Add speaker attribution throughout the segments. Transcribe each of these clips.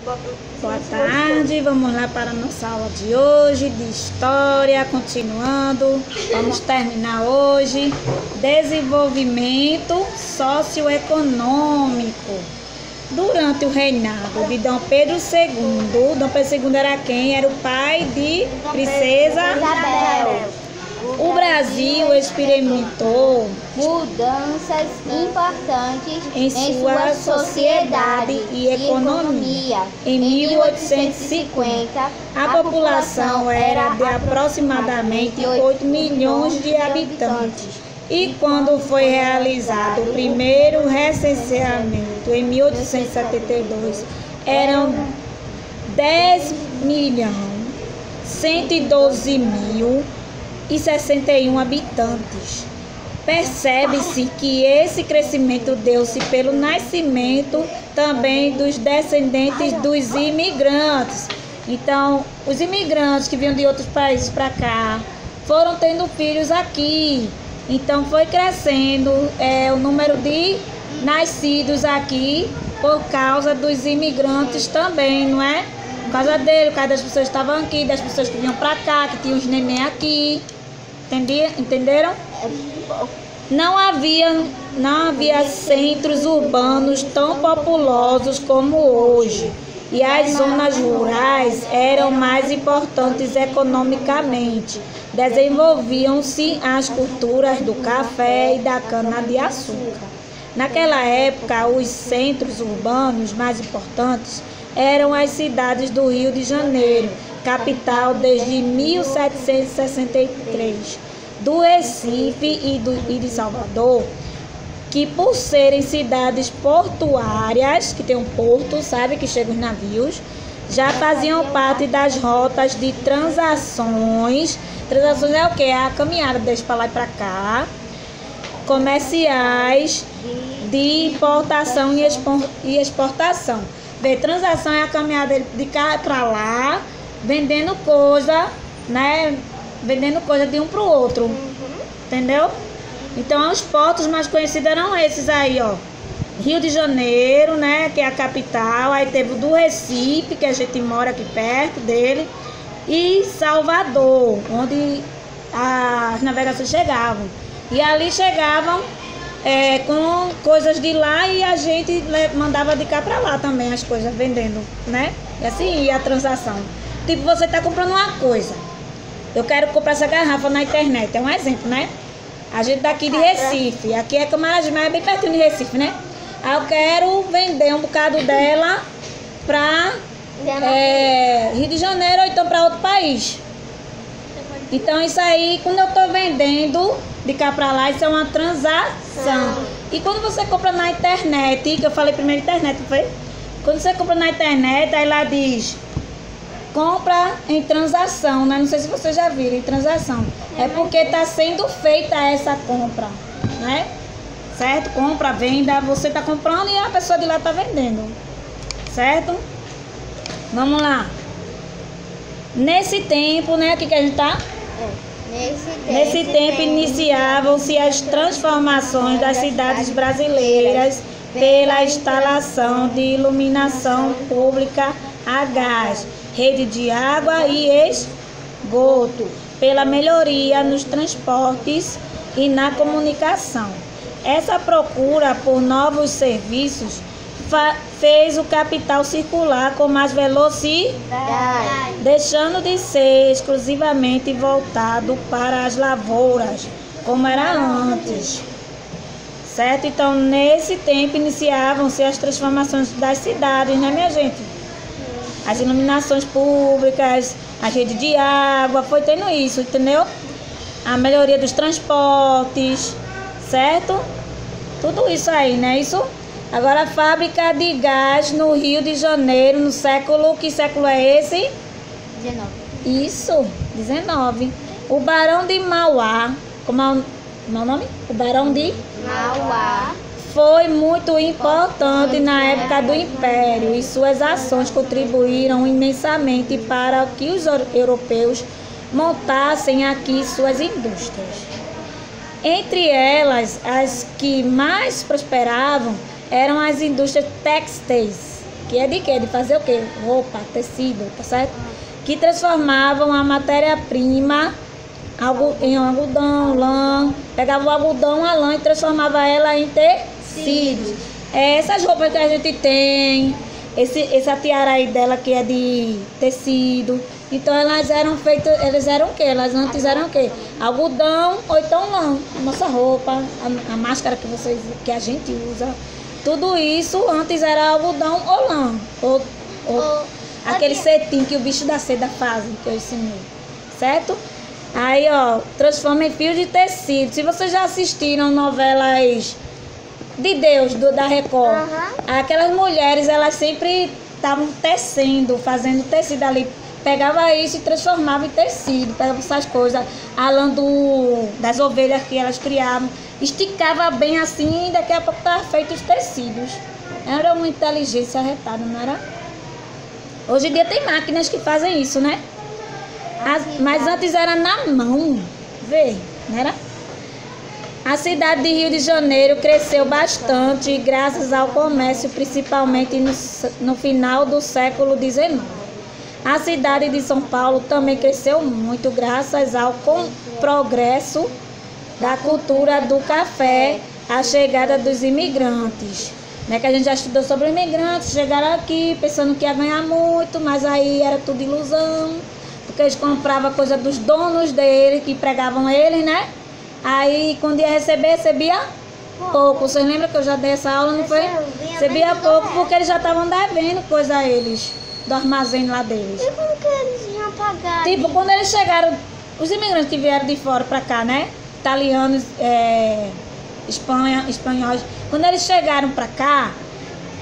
Speaker 1: Boa tarde, vamos lá para a nossa aula de hoje de História, continuando. Vamos terminar hoje desenvolvimento socioeconômico. Durante o reinado de Dom Pedro II, Dom Pedro II era quem? Era o pai de Princesa
Speaker 2: Isabel.
Speaker 1: O Brasil experimentou
Speaker 2: Mudanças importantes
Speaker 1: em sua sociedade e economia. Em 1850, a população era de aproximadamente 8 milhões de habitantes. E quando foi realizado o primeiro recenseamento, em 1872, eram 10.112.061 habitantes. Percebe-se que esse crescimento deu-se pelo nascimento também dos descendentes dos imigrantes. Então, os imigrantes que vinham de outros países para cá foram tendo filhos aqui. Então, foi crescendo o número de nascidos aqui por causa dos imigrantes também, não é? Por causa dele, por causa das pessoas que estavam aqui, das pessoas que vinham para cá, que tinham os neném aqui. Entenderam? Não havia centros urbanos tão populosos como hoje, e as zonas rurais eram mais importantes economicamente. Desenvolviam-se as culturas do café e da cana-de-açúcar. Naquela época, os centros urbanos mais importantes eram as cidades do Rio de Janeiro, capital desde 1763, do Recife e de Salvador, que por serem cidades portuárias, que tem um porto, sabe, que chegam os navios, já faziam parte das rotas de transações. Transações é o quê? É a caminhada desde para lá e para cá, comerciais, de importação e exportação. Bem, transação é a caminhada de cá para lá, vendendo coisa, né? Vendendo coisa de um para o outro, entendeu? Então, os portos mais conhecidos eram esses aí, ó. Rio de Janeiro, né, que é a capital. Aí teve o do Recife, que a gente mora aqui perto dele. E Salvador, onde as navegações chegavam. E ali chegavam com coisas de lá e a gente mandava de cá para lá também as coisas, vendendo, né? E assim ia a transação. Tipo, você tá comprando uma coisa. Eu quero comprar essa garrafa na internet, é um exemplo, né? A gente daqui de Recife, aqui é Camaragibe, é bem pertinho de Recife, né? Aí eu quero vender um bocado dela para Rio de Janeiro ou então para outro país. Então isso aí, quando eu tô vendendo de cá para lá, isso é uma transação. E quando você compra na internet, que eu falei primeiro internet, não foi? Quando você compra na internet, aí lá diz compra em transação, né? Não sei se vocês já viram, em transação. É porque está sendo feita essa compra, né? Certo? Compra, venda, você está comprando e a pessoa de lá está vendendo. Certo? Vamos lá. Nesse tempo, né? Aqui que a gente tá? Nesse tempo iniciavam-se as transformações das cidades brasileiras pela instalação de iluminação pública a gás, rede de água e esgoto, pela melhoria nos transportes e na comunicação. Essa procura por novos serviços fez o capital circular com mais velocidade, deixando de ser exclusivamente voltado para as lavouras, como era antes. Certo? Então, nesse tempo iniciavam-se as transformações das cidades, né, minha gente? As iluminações públicas, a rede de água, foi tendo isso, entendeu? A melhoria dos transportes, certo? Tudo isso aí, né? Isso. Agora, a fábrica de gás no Rio de Janeiro, no século... Que século é esse?
Speaker 2: 19.
Speaker 1: Isso, 19. O Barão de Mauá, como é o nome? O Barão de
Speaker 2: Mauá
Speaker 1: foi muito importante na época do Império e suas ações contribuíram imensamente para que os europeus montassem aqui suas indústrias. Entre elas, as que mais prosperavam eram as indústrias têxteis, que é de quê? De fazer o quê? Roupa, tecido, tá certo? Que transformavam a matéria-prima em algodão, lã, pegava o algodão, a lã e transformava ela em tecidos. Essas roupas que a gente tem, essa tiara aí dela que é de tecido, então elas eram feitas, elas eram o quê? Elas antes eram o quê? Algodão ou então lã. Nossa roupa, a máscara que a gente usa, tudo isso antes era algodão ou lã, ou aquele cetim que o bicho da seda fazem, que eu ensinei, certo? Aí, ó, transforma em fio de tecido. Se vocês já assistiram novelas de Deus, da Record, aquelas mulheres, elas sempre estavam tecendo, fazendo tecido ali. Pegava isso e transformava em tecido, pegava essas coisas, a lã das ovelhas que elas criavam, esticava bem assim e daqui a pouco estava feito os tecidos. Era uma inteligência arretada, não era? Hoje em dia tem máquinas que fazem isso, né? Mas antes era na mão, vê, não era? A cidade de Rio de Janeiro cresceu bastante graças ao comércio, principalmente no final do século XIX. A cidade de São Paulo também cresceu muito graças ao progresso da cultura do café, a chegada dos imigrantes. Né, que a gente já estudou sobre imigrantes, chegaram aqui pensando que ia ganhar muito, mas aí era tudo ilusão, porque eles compravam coisa dos donos deles, que empregavam eles, né? Aí quando ia receber, recebia pouco. Vocês lembram que eu já dei essa aula, não foi? Recebia pouco porque eles já estavam devendo coisa a eles, do armazém lá deles.
Speaker 2: E como que eles iam pagar?
Speaker 1: Tipo, quando eles chegaram, os imigrantes que vieram de fora pra cá, né? Italianos, espanhóis. Quando eles chegaram pra cá,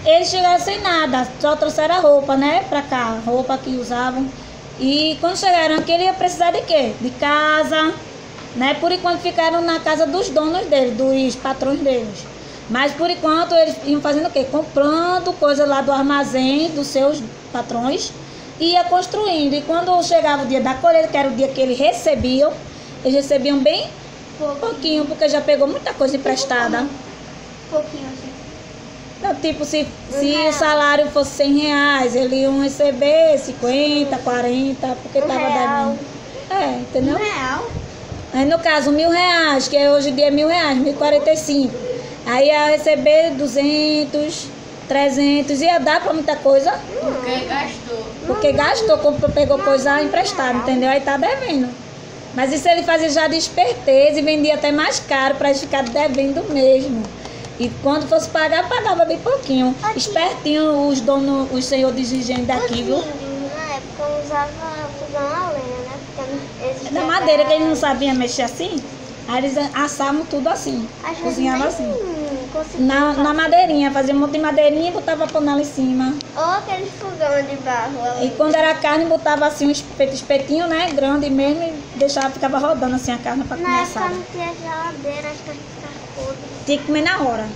Speaker 1: eles chegaram sem nada, só trouxeram a roupa, né? Pra cá, roupa que usavam. E quando chegaram aqui, ele ia precisar de quê? De casa, né? Por enquanto ficaram na casa dos donos deles, dos patrões deles. Mas por enquanto eles iam fazendo o quê? Comprando coisa lá do armazém dos seus patrões e ia construindo. E quando chegava o dia da colheita, que era o dia que eles recebiam bem pouquinho, porque já pegou muita coisa emprestada.
Speaker 2: Pouquinho assim.
Speaker 1: Não, tipo, se o salário fosse R$100, eles iam receber 50, 40, porque estava devendo. Entendeu?
Speaker 2: R$1.
Speaker 1: Aí no caso, R$1.000, que hoje em dia é R$1.000, 1.045. Aí ia receber 200, 300, ia dar pra muita coisa. Porque gastou, pegou coisa emprestada, entendeu? Aí tá devendo. Mas isso ele fazia já de esperteza e vendia até mais caro pra eles ficarem devendo mesmo. E quando fosse pagar, pagava bem pouquinho. Espertinho os donos, os senhores de higiene daqui, viu?
Speaker 2: Na época usava fogão a lenha, né? Porque
Speaker 1: Da madeira que eles não sabiam mexer assim, aí eles assavam tudo assim, cozinhavam assim. Na madeirinha, fazia um monte de madeirinha e botava a panela em cima.
Speaker 2: Ou aquele fogão de barro.
Speaker 1: E quando era carne, botava assim um espetinho, né? Grande mesmo, e deixava, ficava rodando assim a carne pra comer assada.
Speaker 2: Na época não tinha geladeira, acho que ficava podre.
Speaker 1: Tinha que comer na hora.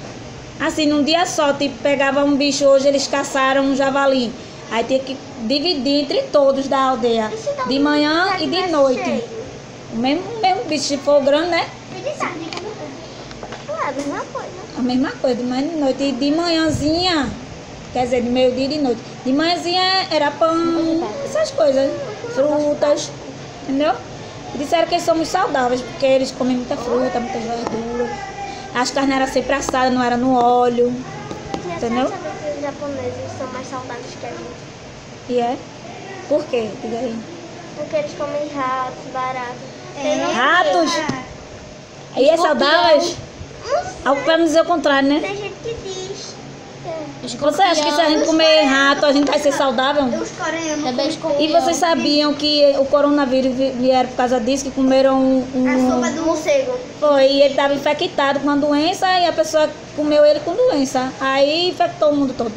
Speaker 1: Assim, num dia só, tipo, pegava um bicho, hoje eles caçaram um javali. Aí tinha que dividir entre todos da aldeia, de manhã e de noite. O mesmo bicho, se for grande, né?
Speaker 2: E de tarde? É a mesma coisa.
Speaker 1: A mesma coisa, de manhã e de noite. E de manhãzinha, quer dizer, de meio-dia e de noite. De manhãzinha era pão, essas coisas, frutas, entendeu? E disseram que eles são muito saudáveis, porque eles comem muita fruta, muita verdura. As carnes eram sempre assadas, não era no óleo, entendeu?
Speaker 2: Sabe que os japoneses são mais saudáveis que a gente?
Speaker 1: E é? Por quê? Diga aí.
Speaker 2: Porque eles comem ratos, baratas.
Speaker 1: Ratos? E é saudáveis? Pra não dizer o contrário, né?
Speaker 2: Tem gente que diz.
Speaker 1: Você acha que se a gente comer rato, a gente vai ser saudável?
Speaker 2: Os coreanos
Speaker 1: E vocês sabiam que o coronavírus vieram por causa disso, que comeram
Speaker 2: a sopa do morcego.
Speaker 1: Foi, e ele estava infectado com uma doença e a pessoa comeu ele com doença. Aí infectou o mundo todo.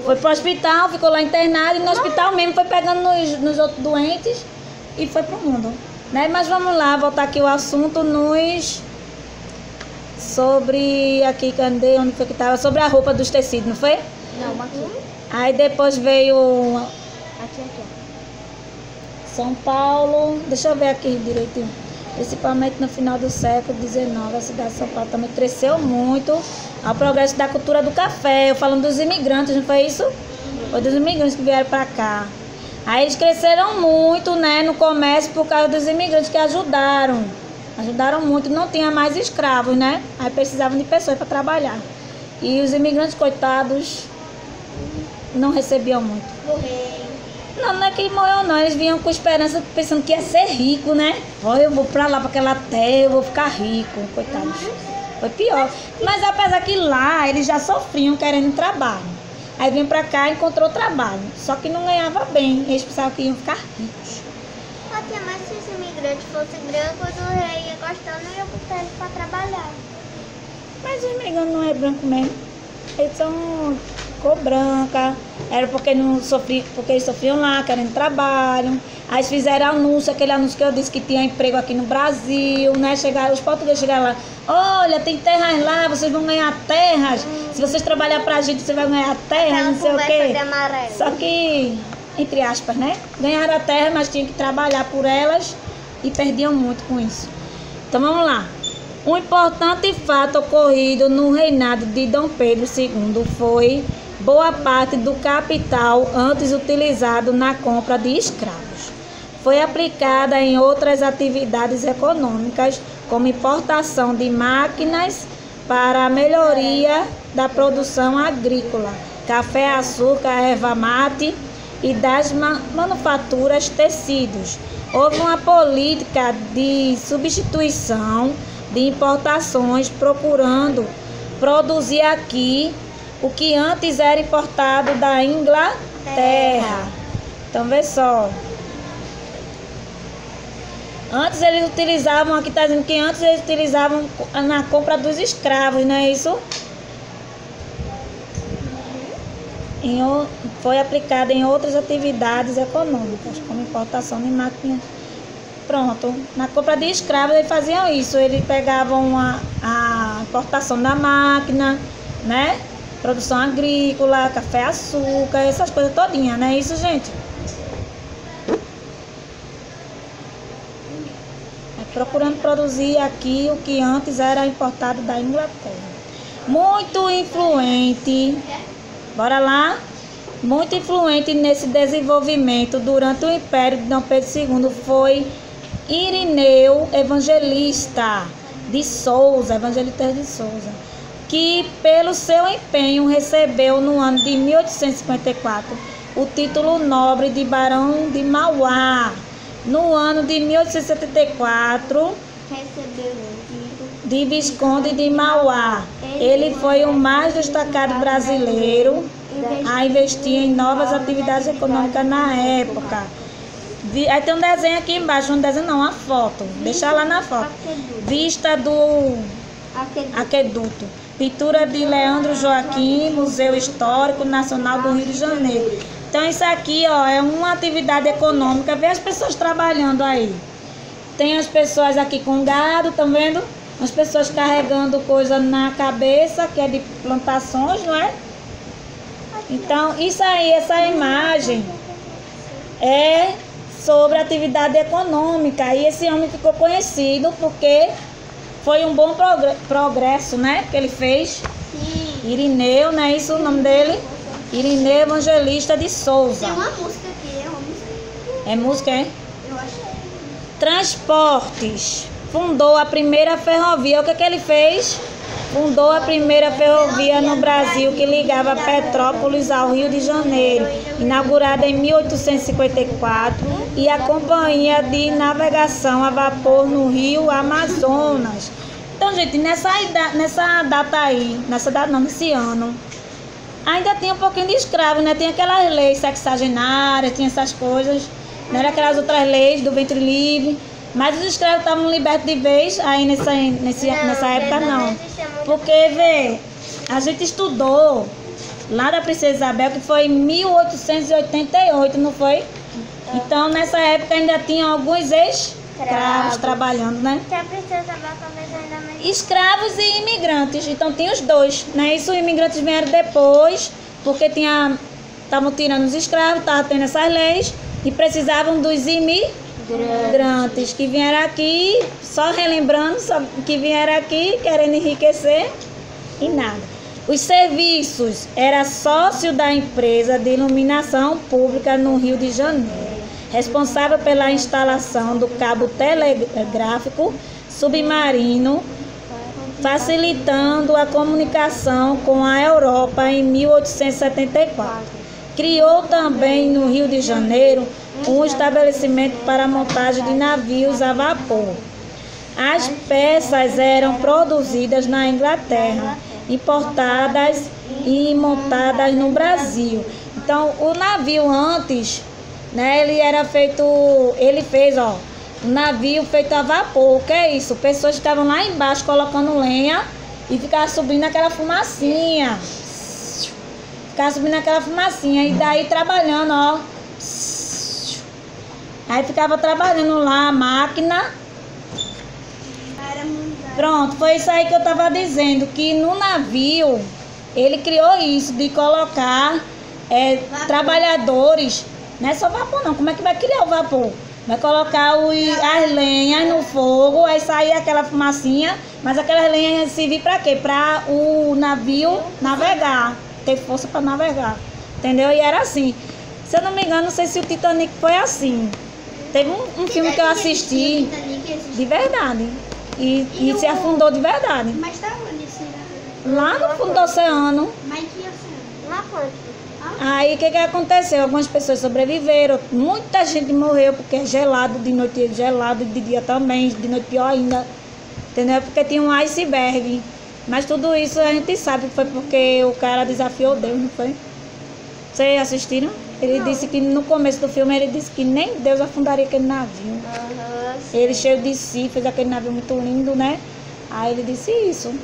Speaker 1: Foi pro hospital, ficou lá internado e no hospital mesmo foi pegando nos outros doentes e foi pro mundo. Né? Mas vamos lá, voltar aqui o assunto sobre aqui, cadê? Onde foi que estava? Sobre a roupa dos tecidos, não foi?
Speaker 2: Não, aqui.
Speaker 1: Aí depois veio
Speaker 2: Aqui.
Speaker 1: São Paulo, deixa eu ver aqui direitinho. Principalmente no final do século XIX, a cidade de São Paulo também cresceu muito ao progresso da cultura do café. Eu falando dos imigrantes, não foi isso? Foi dos imigrantes que vieram para cá. Aí eles cresceram muito, né, no comércio por causa dos imigrantes que ajudaram. Ajudaram muito, não tinha mais escravos, né? Aí precisavam de pessoas para trabalhar. E os imigrantes, coitados, não recebiam muito.
Speaker 2: Morreu.
Speaker 1: Não é que morreu não, eles vinham com esperança, pensando que ia ser rico, né? Olha, eu vou pra lá, pra aquela terra, eu vou ficar rico, coitados. Foi pior. Mas apesar que lá, eles já sofriam querendo trabalho. Aí vinham pra cá e encontrou trabalho. Só que não ganhava bem, eles pensavam que iam ficar ricos.
Speaker 2: Tia, mas se os imigrantes fossem brancos, o rei ia gostando e ia botar eles pra trabalhar.
Speaker 1: Mas os imigrantes não é branco mesmo. Eles são cor branca. Era porque eles sofriam lá, querendo trabalho. Aí eles fizeram anúncio, aquele anúncio que eu disse que tinha emprego aqui no Brasil, né? Os portugueses chegaram lá. Olha, tem terras lá, vocês vão ganhar terras. Se vocês trabalharem pra gente, você vai ganhar terras, não sei o quê. Só que, entre aspas, né? Ganharam a terra, mas tinham que trabalhar por elas e perdiam muito com isso. Então vamos lá. Um importante fato ocorrido no reinado de Dom Pedro II foi boa parte do capital antes utilizado na compra de escravos. Foi aplicada em outras atividades econômicas, como importação de máquinas para a melhoria da produção agrícola, café, açúcar, erva mate e das manufaturas tecidos. Houve uma política de substituição de importações, procurando produzir aqui o que antes era importado da Inglaterra. Então, vê só. Antes eles utilizavam, aqui está dizendo que antes eles utilizavam na compra dos escravos, não é isso? Foi aplicada em outras atividades econômicas, como importação de máquinas. Pronto, na compra de escravos eles faziam isso, eles pegavam a importação da máquina, né? Produção agrícola, café, açúcar, essas coisas todinhas, não é isso, gente? Procurando produzir aqui o que antes era importado da Inglaterra. Muito influente, bora lá? Muito influente nesse desenvolvimento durante o Império de Dom Pedro II foi Irineu Evangelista de Souza, que pelo seu empenho recebeu no ano de 1854 o título nobre de Barão de Mauá. No ano de 1874, recebeu o título de Visconde de Mauá. Ele foi o mais destacado brasileiro a investir em novas atividades econômicas na época. Aí tem um desenho aqui embaixo, um desenho não, uma foto. Deixa lá na foto. Vista do Aqueduto. Pintura de Leandro Joaquim, Museu Histórico Nacional do Rio de Janeiro. Então isso aqui, ó, é uma atividade econômica. Vê as pessoas trabalhando aí. Tem as pessoas aqui com gado, estão vendo? As pessoas carregando coisa na cabeça, que é de plantações, não é? Então isso aí, essa imagem é sobre atividade econômica. E esse homem ficou conhecido porque foi um bom progresso, né? Que ele fez. Sim. Irineu, não é isso o nome dele? Irineu Evangelista de Souza.
Speaker 2: Tem uma música aqui, é uma música.
Speaker 1: É música, é?
Speaker 2: Eu acho.
Speaker 1: Transportes. Fundou a primeira ferrovia. O que ele fez? Fundou a primeira ferrovia no Brasil que ligava Petrópolis ao Rio de Janeiro, inaugurada em 1854, e a Companhia de Navegação a Vapor no Rio Amazonas. Então, gente, nessa data aí, nesse ano, ainda tinha um pouquinho de escravo, né? Tem aquelas leis sexagenárias, tinha essas coisas, não era aquelas outras leis do ventre livre, mas os escravos estavam libertos de vez aí nessa época não. Porque, vê, a gente estudou lá da Princesa Isabel, que foi em 1888, não foi? Então, nessa época ainda tinha alguns escravos trabalhando, né?
Speaker 2: Que a Princesa Isabel talvez ainda mais...
Speaker 1: Escravos e imigrantes, então tinha os dois, né? Isso, os imigrantes vieram depois, porque estavam tirando os escravos, estavam tendo essas leis e precisavam dos imigrantes que vieram aqui, só relembrando, que vieram aqui querendo enriquecer e nada. Os serviços, era sócio da empresa de iluminação pública no Rio de Janeiro, responsável pela instalação do cabo telegráfico submarino, facilitando a comunicação com a Europa em 1874. Criou também no Rio de Janeiro um estabelecimento para a montagem de navios a vapor. As peças eram produzidas na Inglaterra, importadas e montadas no Brasil. Então, o navio antes, né, ele fez um navio feito a vapor. O que é isso? Pessoas estavam lá embaixo colocando lenha e ficavam subindo aquela fumacinha. E daí trabalhando, ó. Aí ficava trabalhando lá a máquina. Pronto, foi isso aí que eu estava dizendo, que no navio ele criou isso, de colocar trabalhadores, não é só vapor não, como é que vai criar o vapor? Vai colocar as lenhas no fogo, aí sair aquela fumacinha, mas aquelas lenhas iam servir para quê? Para o navio navegar, ter força para navegar, entendeu? E era assim, se eu não me engano, não sei se o Titanic foi assim, teve um filme que eu assisti, de verdade. E se afundou de verdade.
Speaker 2: Mas tá onde esse?
Speaker 1: Lá no fundo do oceano.
Speaker 2: Mas que oceano? Lá quanto?
Speaker 1: Aí o que aconteceu? Algumas pessoas sobreviveram, muita gente morreu porque é gelado, de noite é gelado, de dia também, de noite pior ainda. Entendeu? Porque tinha um iceberg. Mas tudo isso a gente sabe que foi porque o cara desafiou Deus, não foi? Vocês assistiram? Ele disse que no começo do filme ele disse que nem Deus afundaria aquele navio. Ele cheio de si, fez aquele navio muito lindo, né? Aí ele disse isso.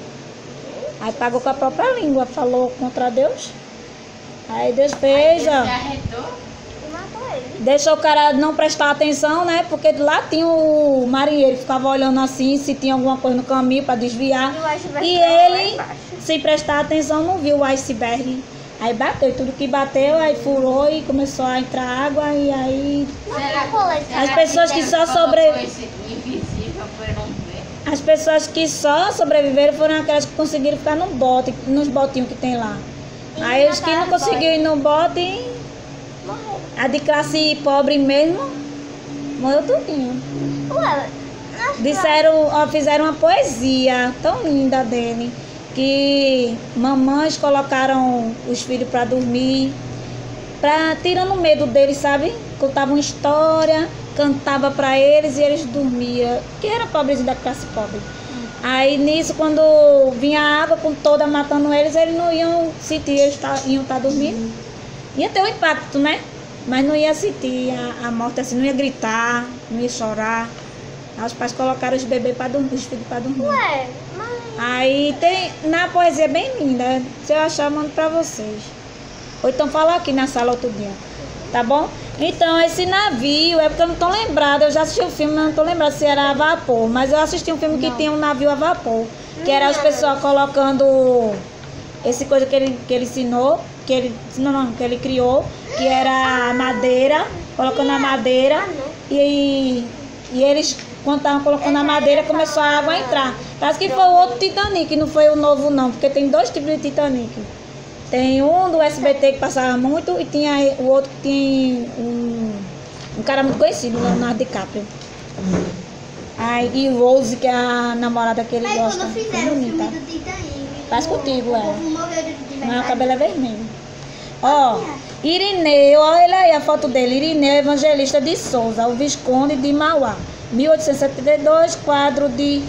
Speaker 1: Aí pagou com a própria língua, falou contra Deus. Aí Deus fez, ó. Deixou o cara não prestar atenção, né? Porque lá tinha o marinheiro que ficava olhando assim, se tinha alguma coisa no caminho para desviar. E ele, sem prestar atenção, não viu o iceberg. Aí bateu, tudo que bateu, aí furou e começou a entrar água e aí... As pessoas que só sobreviveram foram aquelas que conseguiram ficar no bote, nos botinhos que tem lá. Aí os que não conseguiram ir no bote, a de classe pobre mesmo, morreu tudinho. Fizeram uma poesia tão linda dele, que mamães colocaram os filhos para dormir, tirando o medo deles, sabe? Contavam história, cantava para eles e eles dormiam, que era pobrezinho da classe pobre. Aí nisso, quando vinha a água com toda matando eles não iam sentir, eles iam estar dormindo. Ia ter um impacto, né? Mas não ia sentir a morte assim, não ia gritar, não ia chorar. Aí os pais colocaram os bebês para dormir, os filhos para dormir. Aí tem, na poesia bem linda, se eu achar, eu mando pra vocês. Ou então fala aqui na sala outro dia, tá bom? Então, esse navio, é porque eu não tô lembrada, eu já assisti o filme, mas não tô lembrada se era a vapor. Mas eu assisti um filme que tinha um navio a vapor, que era as pessoas colocando esse coisa que ele ensinou, que ele criou, que era a madeira, colocando a madeira, e eles... Quando estavam colocando a madeira, começou a água a entrar. Parece que foi o outro Titanic, não foi o novo não, porque tem dois tipos de Titanic. Tem um do SBT que passava muito e tinha o outro que tem um cara muito conhecido, Leonardo DiCaprio. Aí, e Rose, que é a namorada que ele gosta.
Speaker 2: Mas quando fizeram o filme do Titanic...
Speaker 1: Faz contigo, ela. Mas o cabelo é vermelho.
Speaker 2: Ó,
Speaker 1: Irineu, olha ele aí a foto dele. Irineu Evangelista de Souza, o Visconde de Mauá. 1872, quadro de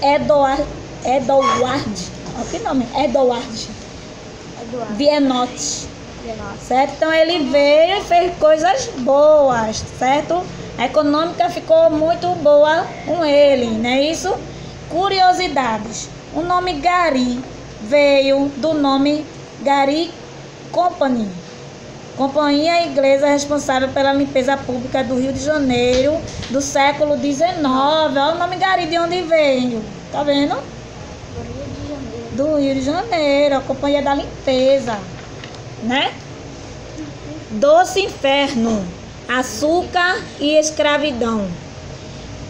Speaker 1: Edward. Olha que nome, Edward Viennotti. Certo? Então ele veio e fez coisas boas, certo? A econômica ficou muito boa com ele, não é isso? Curiosidades. O nome Gari veio do nome Gari Company, companhia inglesa responsável pela limpeza pública do Rio de Janeiro do século XIX. Olha o nome Gari de onde veio, tá vendo? Do Rio de Janeiro, a companhia da limpeza, né? Doce inferno, açúcar e escravidão.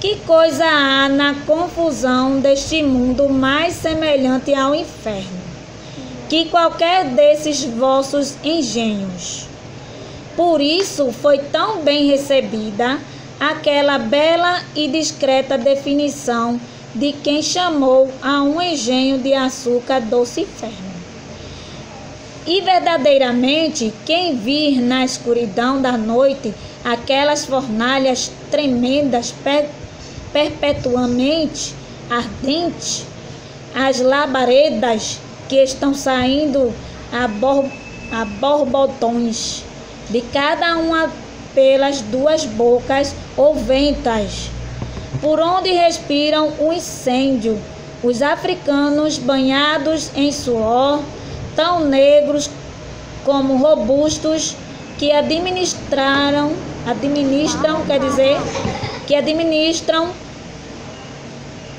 Speaker 1: Que coisa há na confusão deste mundo mais semelhante ao inferno? que qualquer desses vossos engenhos. Por isso foi tão bem recebida aquela bela e discreta definição de quem chamou a um engenho de açúcar doce inferno. E verdadeiramente, quem vir na escuridão da noite aquelas fornalhas tremendas, perpetuamente ardentes, as labaredas que estão saindo a borbotões de cada uma pelas duas bocas ou ventas, por onde respiram o incêndio, os africanos banhados em suor, tão negros como robustos, que administram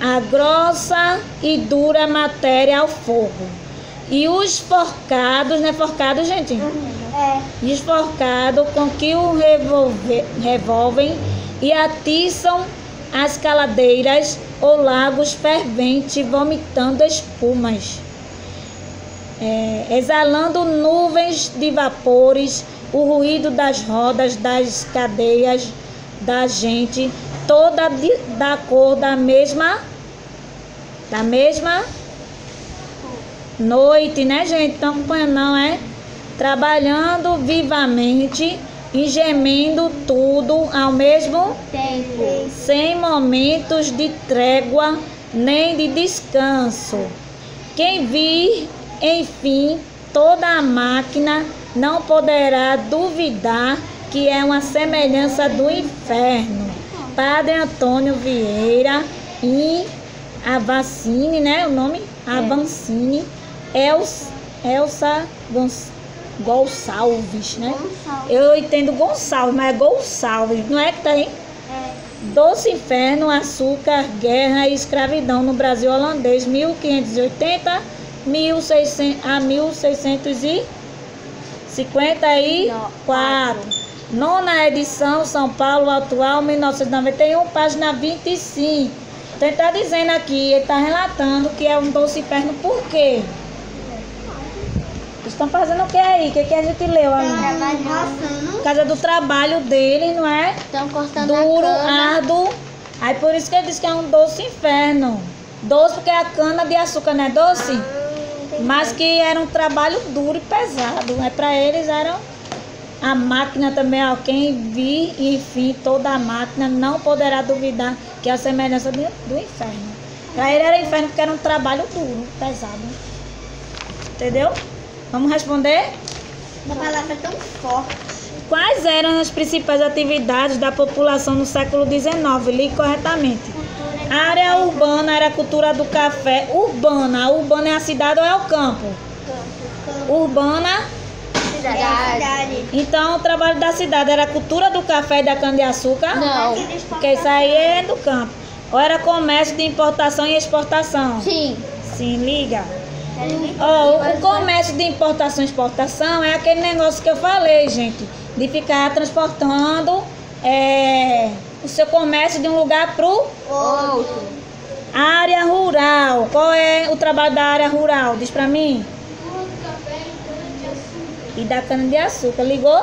Speaker 1: a grossa e dura matéria ao fogo. E os forcados, não é forcado, gente? E os forcados com que o revolvem e atiçam as caladeiras ou lagos ferventes, vomitando espumas, exalando nuvens de vapores, o ruído das rodas, das cadeias, da gente, toda da cor da mesma noite, né, gente? Estão acompanhando, não é? Trabalhando vivamente e gemendo tudo ao mesmo tempo, sem momentos de trégua nem de descanso. Quem vir, enfim, toda a máquina não poderá duvidar que é uma semelhança do inferno. Padre Antônio Vieira e Avancini, né? O nome? Avancini, Elsa Gonçalves, né? Eu entendo Gonçalves, mas é Gonçalves, não é que tá aí? Doce Inferno, Açúcar, Guerra e Escravidão no Brasil Holandês, 1580 a 1654. Nona edição, São Paulo Atual, 1991, página 25. Então ele está dizendo aqui, ele está relatando que é um doce inferno, por quê? Eles estão fazendo o que aí? O que a gente leu ali? Por causa do trabalho dele, não é?
Speaker 2: Estão cortando
Speaker 1: duro,
Speaker 2: a cana.
Speaker 1: árduo. Aí por isso que ele diz que é um doce inferno. Doce porque a cana de açúcar não é doce? Mas que era um trabalho duro e pesado. Para eles era a máquina também, ó, quem vir, enfim, toda a máquina não poderá duvidar que é a semelhança do inferno. Para ele era inferno porque era um trabalho duro, pesado. Entendeu? Vamos responder?
Speaker 2: A palavra é tão forte.
Speaker 1: Quais eram as principais atividades da população no século XIX? Li corretamente. A área urbana era a cultura do café. Urbana é a cidade ou é o campo? Urbana,
Speaker 2: Cidade.
Speaker 1: então o trabalho da cidade era a cultura do café e da cana-de-açúcar?
Speaker 2: Não.
Speaker 1: Porque isso aí é do campo. Ou era comércio de importação e exportação?
Speaker 2: Sim.
Speaker 1: Sim, liga. O comércio de importação e exportação é aquele negócio que eu falei, gente, de ficar transportando o seu comércio de um lugar para o
Speaker 2: Outro.
Speaker 1: área rural. Qual é o trabalho da área rural? Diz pra mim. E da cana-de-açúcar. Ligou?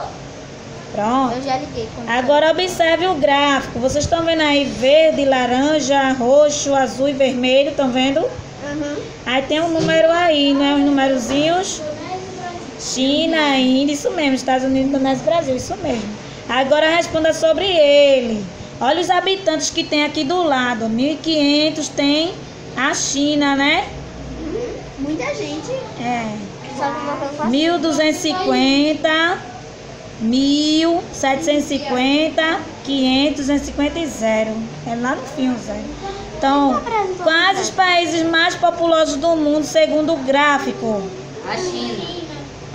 Speaker 1: Pronto.
Speaker 2: Eu já liguei.
Speaker 1: Agora observe o gráfico. Vocês estão vendo aí verde, laranja, roxo, azul e vermelho. Estão vendo? Aí tem um número aí, né? Os numerozinhos. China, Índia, isso mesmo. Estados Unidos, Indonésia, Brasil, isso mesmo. Agora responda sobre ele. Olha os habitantes que tem aqui do lado. 1.500 tem a China, né?
Speaker 2: Muita gente.
Speaker 1: É.
Speaker 2: Só que uma coisa
Speaker 1: 1.250, 1.750, 500, 250 e 0. É lá no fim o 0. Então, quais os países mais populosos do mundo segundo o gráfico?
Speaker 2: A China.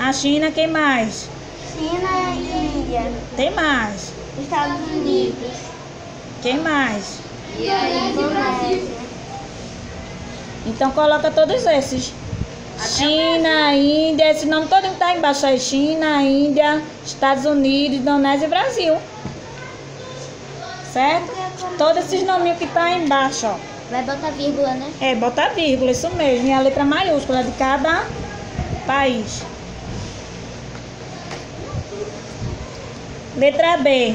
Speaker 1: A China, quem mais?
Speaker 2: China e Índia.
Speaker 1: Tem mais.
Speaker 2: Estados Unidos.
Speaker 1: Quem mais?
Speaker 2: E aí, Brasil.
Speaker 1: Então coloca todos esses. China, Índia, esse nome todo que tá embaixo aí. China, Índia, Estados Unidos, Indonésia e Brasil. Certo? Todos esses nominhos que tá aí embaixo, ó.
Speaker 2: Vai botar vírgula, né?
Speaker 1: É, bota vírgula, isso mesmo. E a letra maiúscula de cada país. Letra B.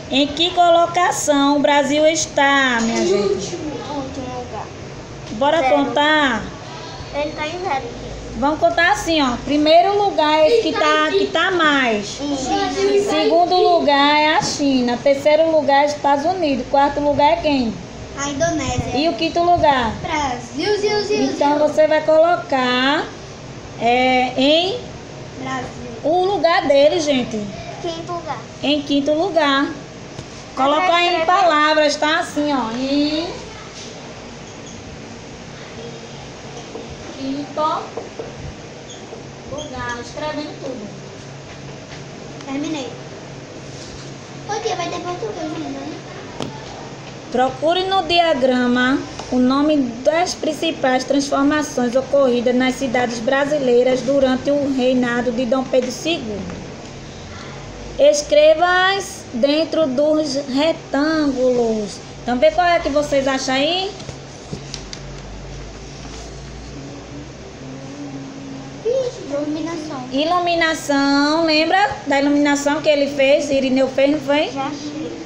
Speaker 1: Em que colocação o Brasil está, minha gente?
Speaker 2: Último lugar.
Speaker 1: Bora
Speaker 2: Zero.
Speaker 1: contar?
Speaker 2: Ele tá em zero aqui.
Speaker 1: Vamos contar assim, ó. Primeiro lugar é esse que tá mais. Segundo lugar é a China. Terceiro lugar é os Estados Unidos. Quarto lugar é quem?
Speaker 2: A Indonésia.
Speaker 1: E o quinto lugar?
Speaker 2: Brasil,
Speaker 1: Então você vai colocar em
Speaker 2: Brasil.
Speaker 1: o lugar dele, gente.
Speaker 2: Quinto lugar.
Speaker 1: Em quinto lugar. Colocar em palavras, tá? Assim, ó. Em quinto lugar. Escrevendo tudo.
Speaker 2: Terminei. O dia vai ter português ainda, né?
Speaker 1: Procure no diagrama o nome das principais transformações ocorridas nas cidades brasileiras durante o reinado de Dom Pedro II. Escreva-as dentro dos retângulos. Então, vê qual é que vocês acham aí?
Speaker 2: Iluminação.
Speaker 1: Iluminação. Lembra da iluminação que ele fez? Irineu fez, não foi?
Speaker 2: Já achei.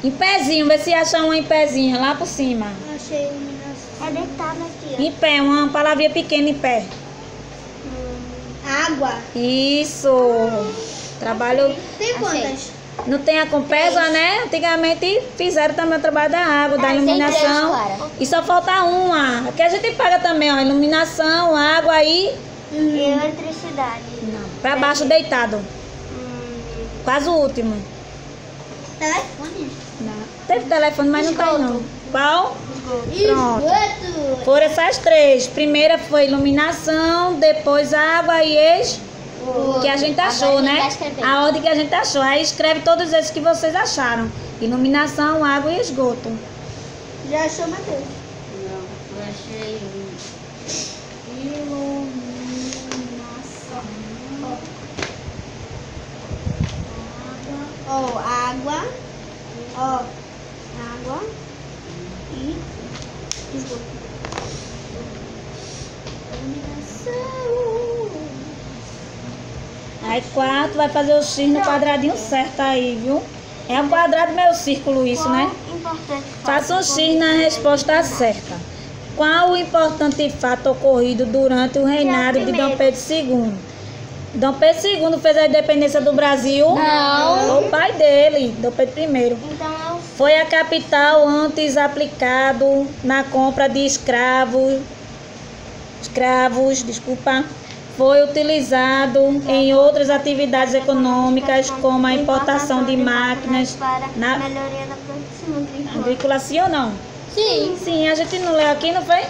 Speaker 1: Em pezinho, vê se acha uma em pezinho, lá por cima.
Speaker 2: Achei iluminação. É deitado aqui,
Speaker 1: Em pé, uma palavrinha pequena em pé.
Speaker 2: ó. Água.
Speaker 1: Isso. Trabalho.
Speaker 2: Tem quantas?
Speaker 1: Não tem a Compesa, né? Antigamente fizeram também o trabalho da água, da iluminação. E só falta uma. Aqui a gente paga também, ó. Iluminação, água e.
Speaker 2: E eletricidade.
Speaker 1: Não, pra baixo deitado. Quase o último.
Speaker 2: Telefone.
Speaker 1: Não. Teve telefone, mas não tem não. Qual? Pronto.
Speaker 2: Esgoto.
Speaker 1: Foram essas três. Primeira foi iluminação, depois água e que a gente achou, né? A ordem que a gente achou. Aí escreve todos esses que vocês acharam. Iluminação, água e esgoto.
Speaker 2: Já achou, Matheus?
Speaker 3: Não, eu achei
Speaker 1: Iluminação.
Speaker 2: Ó, água. Ó, água e esgoto. Iluminação.
Speaker 1: Aí 4 vai fazer o X no quadradinho certo aí, viu? É um quadrado meio círculo isso, né?
Speaker 2: Importante.
Speaker 1: Faça um X na resposta certa. Qual o importante fato ocorrido durante o reinado de Dom Pedro II? Dom Pedro II fez a independência do Brasil?
Speaker 3: Não.
Speaker 1: O pai dele, Dom Pedro I.
Speaker 2: Então,
Speaker 1: Foi a capital antes aplicado na compra de escravos, foi utilizado em outras atividades econômicas, como a importação de máquinas
Speaker 2: para
Speaker 1: na
Speaker 2: melhoria da produção agrícola.
Speaker 1: agrícola, sim ou não?
Speaker 3: Sim.
Speaker 1: Sim, a gente não leu aqui, não foi?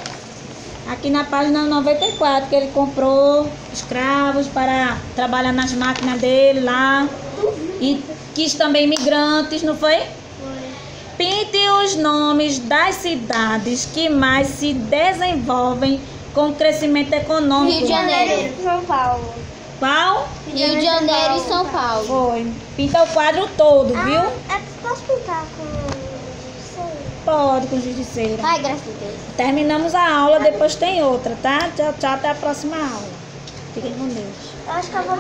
Speaker 1: Aqui na página 94, que ele comprou escravos para trabalhar nas máquinas dele lá. E quis também imigrantes, não foi? Pinte os nomes das cidades que mais se desenvolvem com crescimento econômico.
Speaker 3: Rio de Janeiro.
Speaker 2: São Paulo.
Speaker 1: Qual?
Speaker 3: Rio de Janeiro e São Paulo.
Speaker 1: Foi. Pinta o quadro todo, viu?
Speaker 2: Posso pintar com...
Speaker 1: Pode, com giz de cera.
Speaker 3: Vai, graças a Deus.
Speaker 1: Terminamos a aula, depois tem outra, tá? Tchau, tchau, até a próxima aula. Fiquem com Deus.
Speaker 2: Eu acho que eu vou